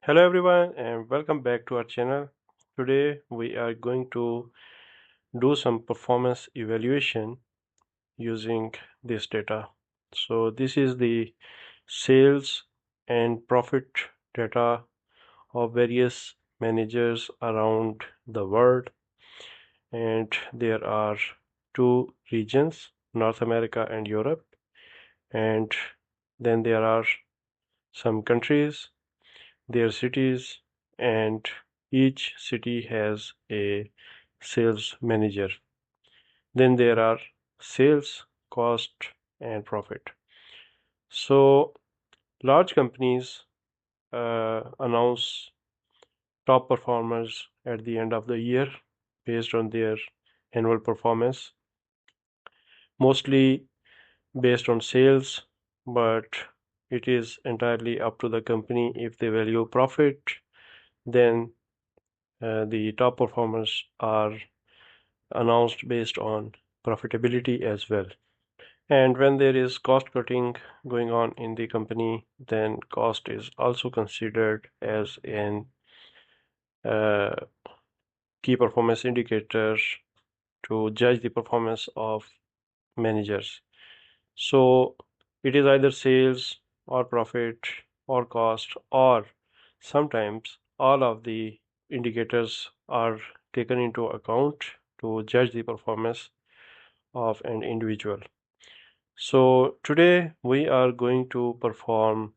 Hello everyone and welcome back to our channel. Today we are going to do some performance evaluation using this data. So this is the sales and profit data of various managers around the world, and there are two regions, North America and Europe, and then there are some countries, their cities, and each city has a sales manager. Then there are sales, cost, and profit. So large companies announce top performers at the end of the year based on their annual performance, mostly based on sales, but it is entirely up to the company. If they value profit, then the top performers are announced based on profitability as well. And when there is cost cutting going on in the company, then cost is also considered as an uh, key performance indicator to judge the performance of managers. So it is either sales or profit or cost, or sometimes all of the indicators are taken into account to judge the performance of an individual. So today we are going to perform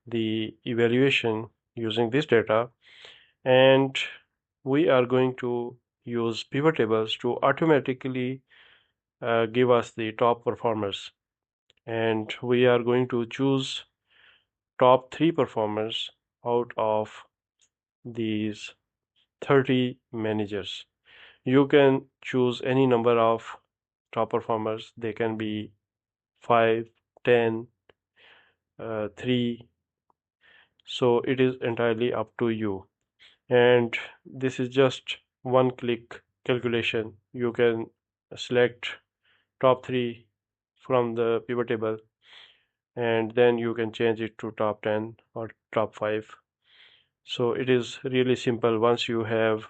the evaluation using this data, and we are going to use pivot tables to automatically give us the top performers, and we are going to choose top 3 performers out of these 30 managers. You can choose any number of top performers. They can be 5, 10, 3. So it is entirely up to you. And this is just one click calculation. You can select top 3 from the pivot table, and then you can change it to top 10 or top 5. So it is really simple. Once you have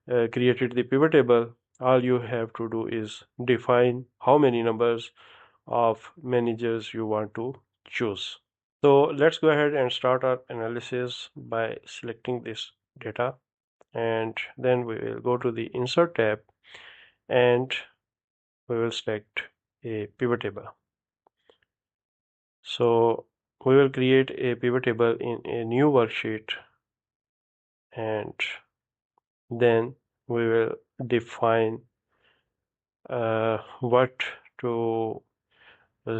created the pivot table, all you have to do is define how many numbers of managers you want to choose. So let's go ahead and start our analysis by selecting this data, and then we will go to the insert tab and we will select a pivot table. So we will create a pivot table in a new worksheet, and then we will define what to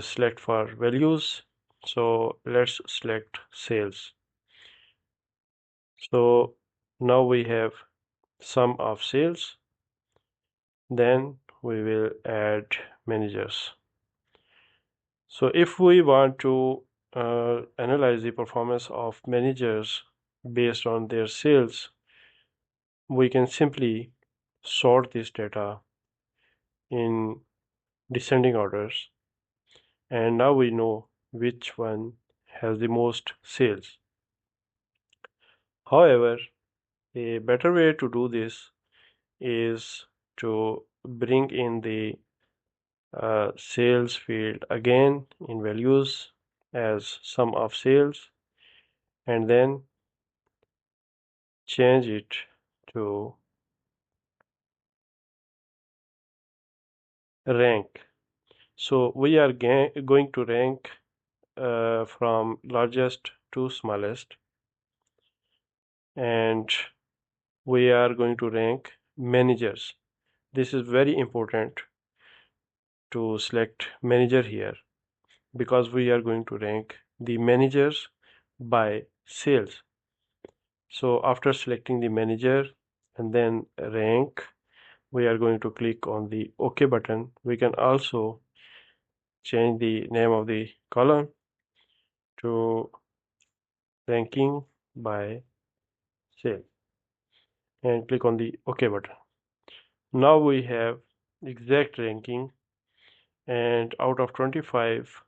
select for values. So let's select sales. So now we have sum of sales. Then we will add managers. So if we want to analyze the performance of managers based on their sales, we can simply sort this data in descending orders, and now we know which one has the most sales. However, a better way to do this is to bring in the sales field again in values as sum of sales, and then change it to rank. So we are going to rank from largest to smallest, and we are going to rank managers. This is very important to select manager here, because we are going to rank the managers by sales. So after selecting the manager and then rank, we are going to click on the OK button. We can also change the name of the column to ranking by sale and click on the OK button. Now we have exact ranking, and out of 25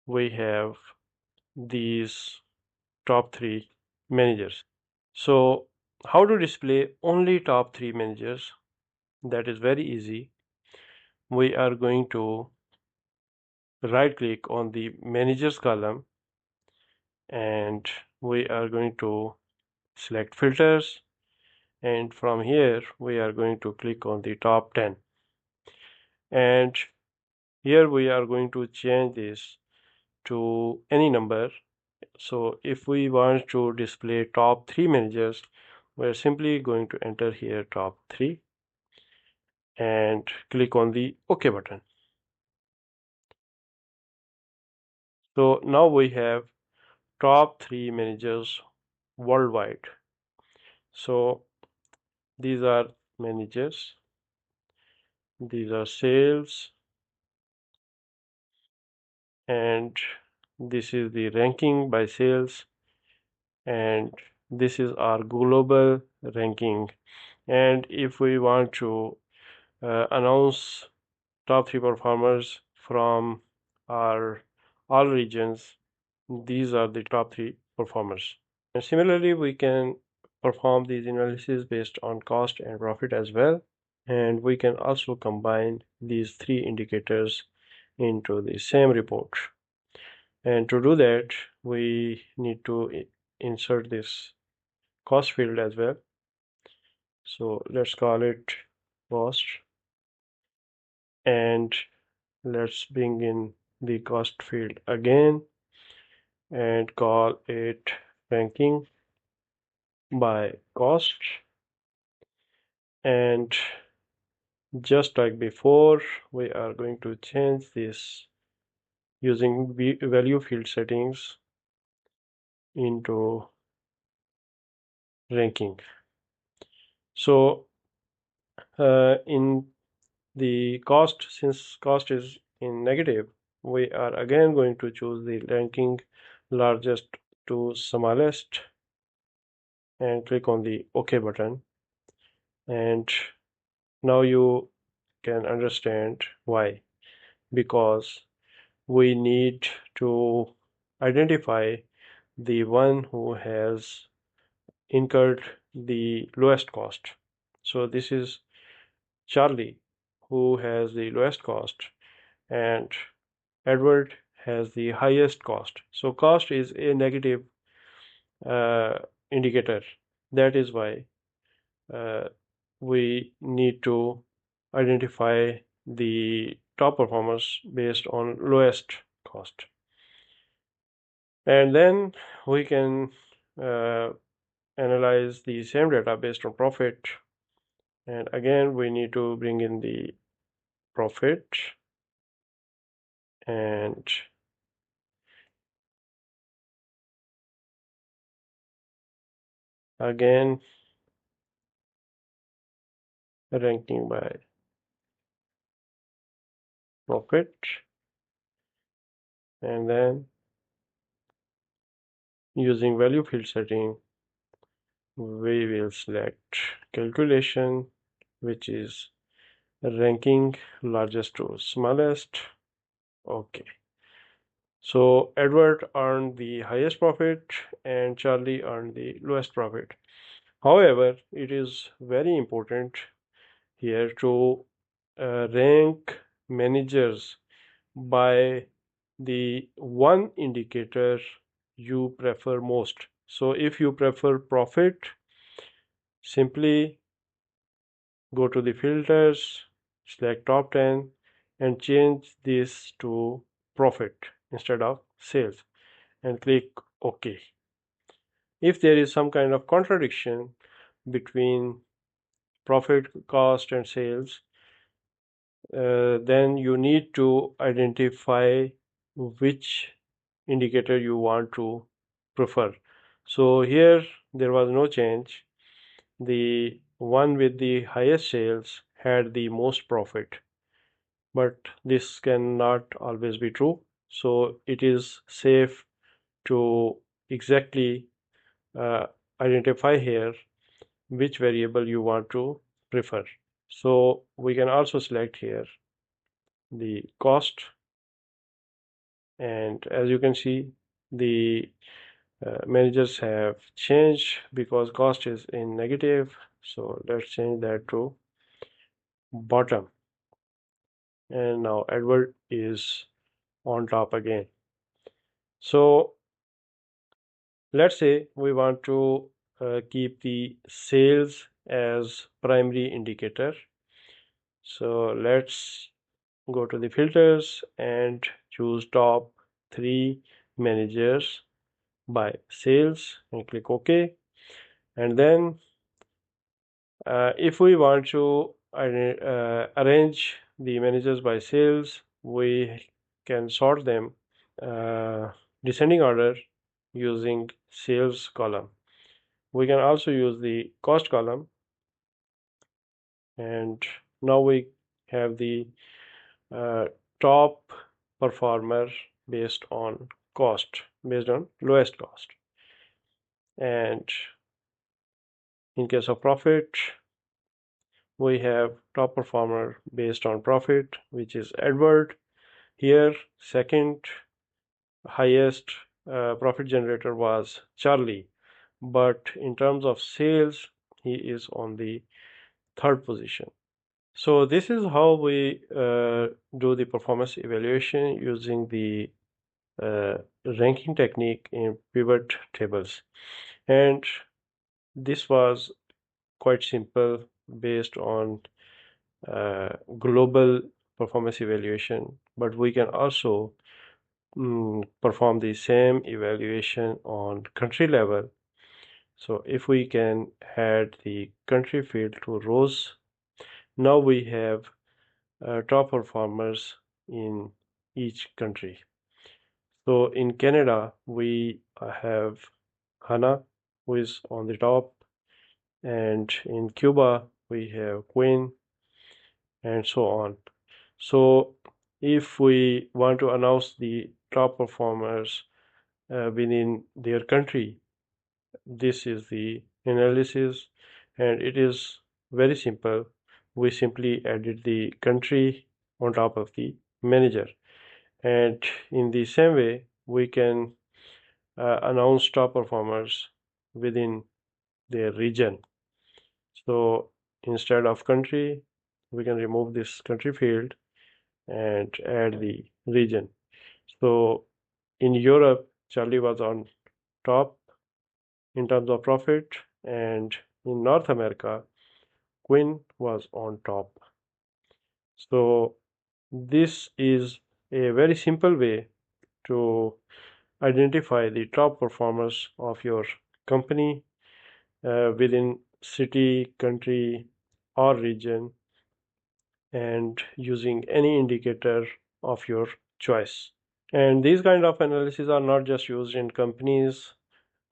we have these top 3 managers. So how to display only top 3 managers? That is very easy. We are going to right click on the managers column, and we are going to select filters, and from here we are going to click on the top 10, and here we are going to change this to any number. So if we want to display top 3 managers, we're simply going to enter here top 3 and click on the OK button. So now we have top 3 managers worldwide. So these are managers, these are sales, and this is the ranking by sales, and this is our global ranking. And if we want to announce top 3 performers from our all regions, these are the top 3 performers. And similarly, we can perform these analysis based on cost and profit as well, and we can also combine these 3 indicators into the same report. And to do that, we need to insert this cost field as well. So let's call it cost, and let's bring in the cost field again and call it ranking by cost. And just like before, we are going to change this using value field settings into ranking. So in the cost, since cost is in negative, we are again going to choose the ranking largest to smallest and click on the OK button. And now you can understand why. Because we need to identify the one who has incurred the lowest cost. So this is Charlie, who has the lowest cost, and Edward has the highest cost. So cost is a negative uh, indicator. That is why uh, we need to identify the top performers based on lowest cost. And then we can uh, analyze the same data based on profit. And again, we need to bring in the profit, and again ranking by profit, and then using value field setting, we will select calculation, which is ranking largest to smallest. Okay. So Edward earned the highest profit and Charlie earned the lowest profit. However, it is very important here to rank managers by the one indicator you prefer most. So if you prefer profit, simply go to the filters, select top 10, and change this to profit instead of sales, and click OK. If there is some kind of contradiction between profit, cost, and sales, then you need to identify which indicator you want to prefer. So here there was no change. The one with the highest sales had the most profit, but this cannot always be true. So it is safe to exactly uh, identify here which variable you want to prefer. So we can also select here the cost, and as you can see, the managers have changed because cost is in negative. So let's change that to bottom. And now Edward is on top again. So let's say we want to keep the sales as primary indicator. So let's go to the filters and choose top 3 managers by sales and click OK. And then if we want to arrange the managers by sales, we can sort them uh, descending order using sales column. We can also use the cost column, and now we have the uh, top performer based on cost, based on lowest cost. And in case of profit, we have top performer based on profit, which is Edward. Here, second highest profit generator was Charlie, but in terms of sales, he is on the third position. So this is how we do the performance evaluation using the uh, ranking technique in pivot tables. And this was quite simple based on global performance evaluation, but we can also perform the same evaluation on country level. So if we can add the country field to rows, now we have top performers in each country. So in Canada, we have Hannah, who is on the top, and in Cuba, we have Queen, and so on. So if we want to announce the top performers within their country, this is the analysis, and it is very simple. We simply added the country on top of the manager, and in the same way we can announce top performers within their region. So instead of country, we can remove this country field and add the region. So in Europe, Charlie was on top in terms of profit, and in North America, Queen was on top. So this is a very simple way to identify the top performers of your company within city, country, or region, and using any indicator of your choice. And these kind of analyses are not just used in companies.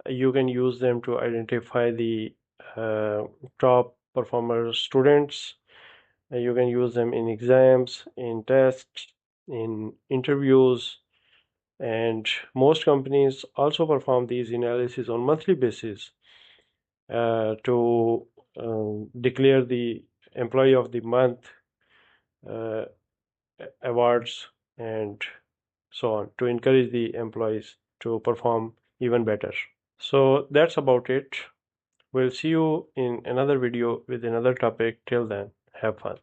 You can use them to identify the uh, top performer students. You can use them in exams, in tests, in interviews, and most companies also perform these analyses on monthly basis to declare the employee of the month uh, awards and so on to encourage the employees to perform even better. So that's about it. We'll see you in another video with another topic. Till then, have fun.